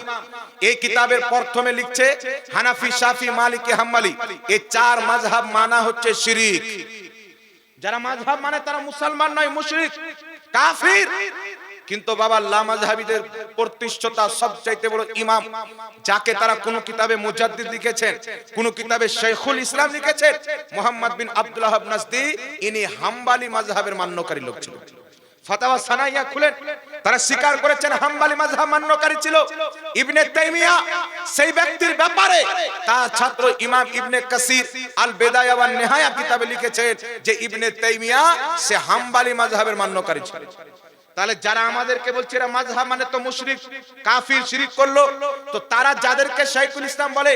এই কিতাবের প্রথমে লিখছে হানাফি, শাফি, মালিকি, হাম্বলি এই চার মাযহাব মানা হচ্ছে শিরক। যারা মাযহাব মানে তারা মুসলমান নয়, মুশরিক, কাফির। কিন্তু বাবা লা মাযহাবিদের প্রতিষ্ঠাতা সবচাইতে বড় ইমাম, যাকে তারা কোন কিতাবে মুজাদ্দিদ লিখেছেন, কোন কিতাবে শাইখুল ইসলাম লিখেছেন, মুহাম্মদ বিন আব্দুল ওয়াহাব নাজদি, ইনি হাম্বলি মাযহাবের মান্যকারী লোক ছিল। ফাতাওয়া সানাইয়া খুলেন, তারা স্বীকার করেছেন হাম্বলি মাযহাব মান্যকারী ছিল। ইবনে তাইমিয়া সেই ব্যক্তির ব্যাপারে তার ছাত্র ইমাম ইবনে কাসির আল বিদায়া ওয়ান নিহায়া কিতাবে লিখেছেন যে ইবনে তাইমিয়া সে হাম্বলি মাযহাবের মান্যকারী ছিল। তাহলে যারা আমাদেরকে বলছে এরা মাযহাব মানে তো মুশরিক, কাফির, শিরক করলো, তো তারা যাদেরকে শাইখুল ইসলাম বলে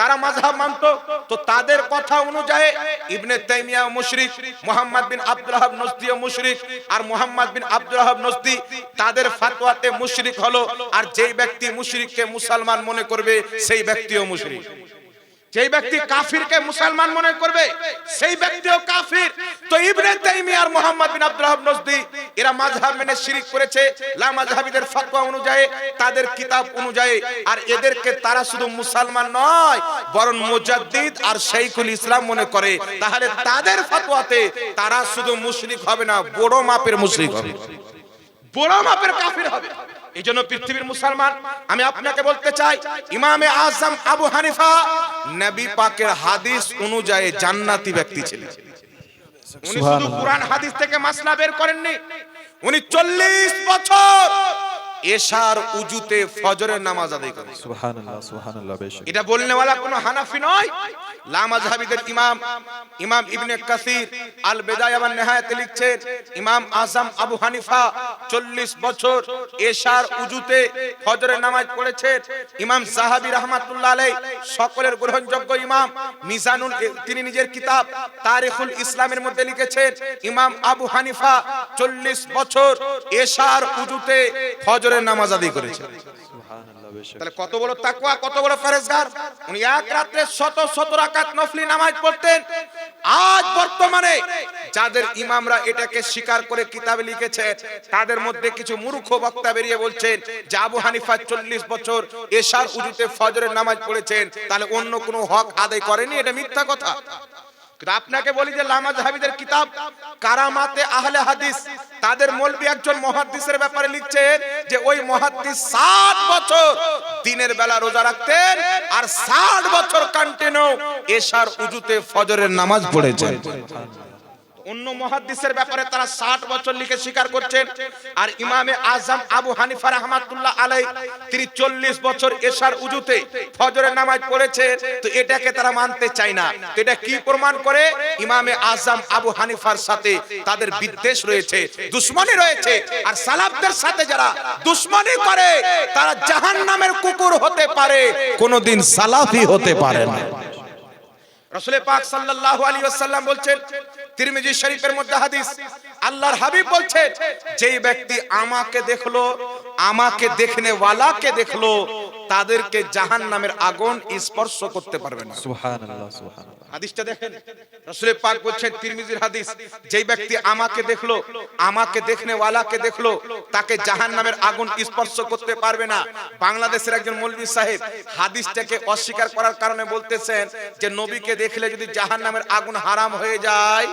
তারা মাযহাব মানতো, তো তাদের কথা অনুযায়ী ইবনে তাইমিয়া মুশরিক, মুহাম্মদ বিন আব্দুল ওয়াহাব নজদি মুশরিক, আর মুহাম্মদ বিন আব্দুল ওয়াহাব নজদি তাদের ফতোয়াতে মুশরিক হলো। আর যেই ব্যক্তি মুশরিককে মুসলমান মনে করবে সেই ব্যক্তিও মুশরিক, যেই ব্যক্তি কাফিরকে মুসলমান মনে করবে সেই ব্যক্তিও কাফির। তো ইবনে তাইমিয়া আর মুহাম্মদ বিন আব্দুল ওয়াহাব নজদি এরা মাযহাব মেনে শিরক করেছে লা মাযহাবিদের ফতোয়া অনুযায়ী, তাদের কিতাব অনুযায়ী। আর এদেরকে তারা শুধু মুসলমান নয় বরং মুজাদ্দিদ আর শাইখুল ইসলাম মনে করে। তাহলে তাদের ফতোয়াতে তারা শুধু মুশরিক হবে না, বড় মাপের মুশরিক হবে, বড় মাপের কাফির হবে। এই জন্য পৃথিবীর মুসলমান আমি আপনাকে বলতে চাই, ইমামে আজম আবু হানিফা নবী পাকের হাদিস অনুযায়ী জান্নাতি ব্যক্তি ছিলেন। উনি শুধু কুরআন হাদিস থেকে মাসলা বের করেননি, উনি 40 বছর এশার উজুতে ফজরের নামাজ আদায় করেন। সুবহানাল্লাহ, সুবহানাল্লাহ বেশি। এটা বলনেওয়ালা কোনো হানাফি নয়, লা মাযহাবিদের ইমাম ইমাম ইবনে কাসির আল বিদায়া ওয়ান নিহায়াতে লিখছেন ইমাম আজম আবু হানিফা 40 বছর এশার উজুতে ফজরের নামাজ পড়েছেন। ইমাম যাহাবী রাহমাতুল্লাহ আলাইহি সকলের গ্রহণযোগ্য ইমাম, মিজানুল, তিনি নিজের কিতাব তারিখুল ইসলামের মধ্যে লিখেছেন ইমাম আবু হানিফা 40 বছর এশার উজুতে ফজরের নামাজ আদায় করেছেন। সুবহানাল্লাহ বেশি। তাহলে কত বড় তাকওয়া, কত বড় পরহেজগার। উনি এক রাতে শত রাকাত নফলি নামাজ পড়তেন। আজ বর্তমানে যাদের ইমামরা এটাকে স্বীকার করে কিতাবে লিখেছে, তাদের মধ্যে কিছু মূর্খ বক্তা বেরিয়ে বলছেন যে আবু হানিফা 40 বছর এশার উজুতে ফজরের নামাজ পড়েছেন, তাহলে অন্য কোনো হক আদায় করেনি, এটা মিথ্যা কথা। আপনাকে বলি যে লা মাযহাবিদের কিতাব কারামাতে আহলে হাদিস, তাদের মৌলবি একজন মুহাদ্দিসের ব্যাপারে লিখছেন যে ওই মুহাদ্দিস 60 বছর দিনের বেলা রোজা রাখতেন আর 60 বছর কন্টিনিউ এশার উজুতে ফজরের নামাজ পড়েছেন। অন্য মুহাদ্দিসের ব্যাপারে তারা 60 বছর লিখে স্বীকার করছেন। আর ইমামে আজম আবু হানিফা রাহমাতুল্লাহ আলাইহি তিনি 40 বছর এশার উজুতে ফজরের নামাজ পড়েছেন, তো এটাকে তারা মানতে চায় না। তো এটা কি প্রমাণ করে? ইমামে আজম আবু হানিফার সাথে তাদের বিদ্বেষ রয়েছে, দুশমনি রয়েছে। আর সালাফদের সাথে যারা দুশমনি করে তারা জাহান্নামের কুকুর হতে পারে, কোনোদিন সালাফি হতে পারে না। রাসূল পাক সাল্লাল্লাহু আলাইহি ওয়াসাল্লাম বলছেন, তিরমিজি শরীফের মধ্যে হাদিস, আল্লাহর হাবিব বলছেন, যেই ব্যক্তি আমাকে দেখলো, আমাকে দেখনে ওয়ালাকে দেখলো, তাদেরকে জাহান্নামের আগুন স্পর্শ করতে পারবে না। সুবহানাল্লাহ সুবহানাল্লাহ। হাদিসটা দেখেন, রাসূল পাক বলছেন, তিরমিজির হাদিস, যেই ব্যক্তি আমাকে দেখলো, আমাকে দেখনে ওয়ালাকে দেখলো, তাকে জাহান্নামের আগুন স্পর্শ করতে পারবে না। বাংলাদেশের একজন মৌলভী সাহেব হাদিসটাকে অস্বীকার করার কারণে বলতেছেন যে নবীকে দেখলে যদি জাহান্নামের আগুন হারাম হয়ে যায়,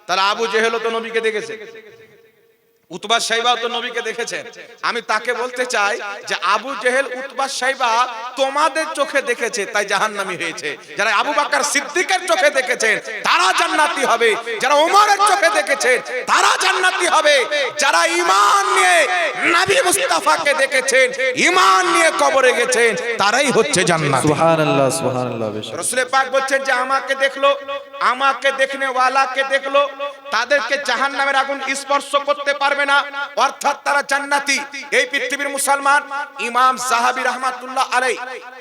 তাহলে আবু জেহেলও তো নবীকে দেখেছে, উতবা সাইবাও তো নবীকে দেখেছেন। আমি তাকে বলতে চাই যে আবু জেহেল, উতবা সাইবা তোমাদের চোখে দেখেছে তাই জাহান্নামী হয়েছে। যারা আবু বকর সিদ্দিকের চোখে দেখেছেন তারা জান্নাতি হবে, যারা ওমরের চোখে দেখেছেন তারা জান্নাতি হবে, যারা ঈমান নিয়ে নবী মুস্তাফাকে দেখেছেন, ঈমান নিয়ে কবরে গেছেন, তারাই হচ্ছে জান্নাতি। সুবহানাল্লাহ সুবহানাল্লাহ। রাসূল পাক বলছেন যে আমাকে দেখলো, আমাকে দেখনে ওয়ালাকে দেখলো, তাদেরকে জাহান্নামের আগুন স্পর্শ করতে পারবে না, অর্থাৎ তারা জান্নাতি। এই পৃথিবীর মুসলমান ইমাম সাহাবী রাহমাতুল্লাহ আলাইহি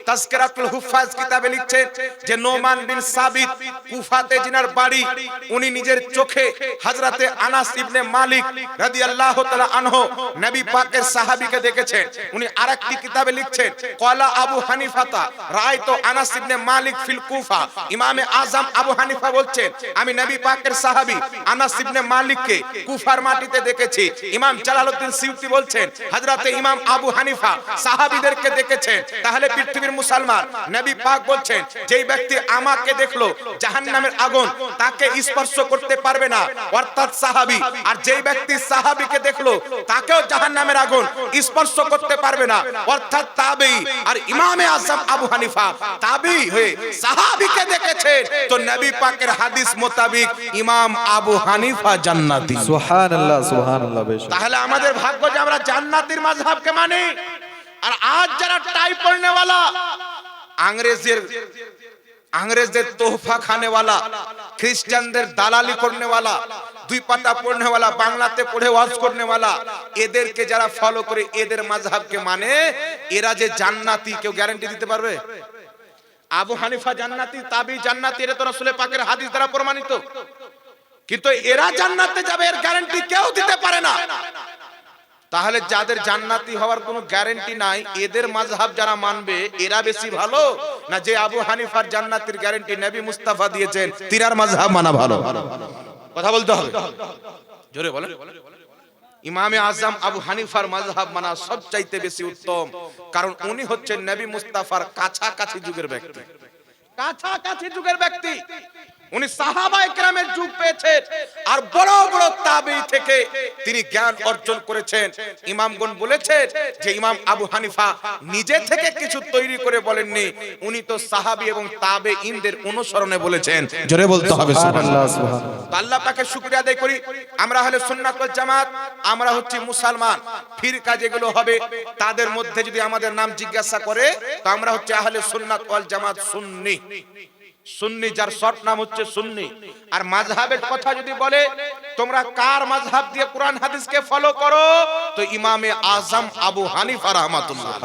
তাজকিরাতুল হুফাজ কিতাবে লিখছেন যে নোমান বিন সাবিত কুফাতে জিনার বাড়ি, উনি নিজের চোখে হযরতে আনাস ইবনে মালিক রাদিয়াল্লাহু তাআলা আনহু নবী পাকের সাহাবীকে দেখেছেন। উনি আরেকটি কিতাবে লিখছেন, ক্বালা আবু হানিফাতা রাআইতু আনাস ইবনে মালিক ফিল কুফা। ইমামে আযম আবু হানিফা বলছেন, আমি নবী পাকের সাহাবী আনাস ইবনে মালিককে কুফার মাটিতে দেখেছি। ইমাম জালালউদ্দিন সিউতি বলছেন, হযরতে ইমাম আবু হানিফা সাহাবীদেরকে দেখেছেন। তাহলে পৃথিবীর মুসলমান নবী পাক বলছেন, যেই ব্যক্তি আমাকে দেখলো জাহান্নামের আগুন তাকে স্পর্শ করতে পারবে না, অর্থাৎ সাহাবী। আর যেই ব্যক্তি সাহাবীকে দেখলো তাকেও জাহান্নামের আগুন স্পর্শ করতে পারবে না, অর্থাৎ তাবেঈ। আর ইমামে আযম আবু হানিফা তাবেঈ হয়ে সাহাবীকে দেখেছেন, তো নবী পাকের হাদিস মোতাবেক ইমাম আবু হানিফা জান্নাতি। সুবহানাল্লাহ সুবহানাল্লাহ। তাহলে আমাদের ভাগ্য যে আমরা জান্নাতের মাযহাবকে মানি। আর আজ যারা টাই পড়নেওয়ালা, अंग्रेजদের তোহফা খানেওয়ালা, খ্রিস্টানদের দালালি করনেওয়ালা, দুই পাতা পড়নেওয়ালা, বাংলাতে পড়ে ওয়াজ করনেওয়ালা, এদেরকে যারা ফলো করে, এদের মাযহাবকে মানে, এরা যে জান্নাতি কেউ গ্যারান্টি দিতে পারবে? আবু হানিফা জান্নাতি, তাবি জান্নাতি, এটা তো রাসূল পাকের হাদিস দ্বারা প্রমাণিত। কিন্তু এরা জান্নাতে যাবে এর গ্যারান্টি কেউ দিতে পারে না। তাহলে যাদের জান্নাতি হওয়ার কোনো গ্যারান্টি নাই, এদের মাযহাব যারা মানবে এরা বেশি ভালো, না যে আবু হানিফার জান্নাতের গ্যারান্টি নবী মুস্তাফা দিয়েছেন তিনার মাযহাব মানা ভালো? কথা বলতে হবে, জোরে বলেন। ইমামে আযম আবু হানিফার মাযহাব মানা সবচাইতে বেশি উত্তম, কারণ উনি হচ্ছেন নবী মুস্তাফার কাছাকাছি যুগের ব্যক্তি, কাছাকাছি যুগের ব্যক্তি। উনি সাহাবায়ে কেরামের যুগ পেয়েছেন, আর বড় বড় তাবেঈ থেকে তিনি জ্ঞান অর্জন করেছেন। ইমামগণ বলেছেন যে ইমাম আবু হানিফা নিজে থেকে কিছু তৈরি করে বলেননি, উনি তো সাহাবী এবং তাবেঈনদের অনুসরণে বলেছেন। জোরে বলতে হবে সুবহানাল্লাহ সুবহানাল্লাহ। আল্লাহ পাকের শুকরিয়া আদায় করি, আমরা আহলে সুন্নাত ওয়াল জামাত, আমরা হচ্ছি মুসলমান। ফিরকা যেগুলো হবে তাদের মধ্যে যদি আমাদের নাম জিজ্ঞাসা করে, তো আমরা হচ্ছে আহলে সুন্নাত ওয়াল জামাত, সুন্নি। সুন্নি যার শর্ট নাম হচ্ছে সুন্নি। আর মাযহাবের কথা যদি বলে তোমরা কার মাযহাব দিয়ে কোরআন হাদিসকে ফলো করো, তো ইমামে আযম আবু হানিফা রাহমাতুল্লাহ।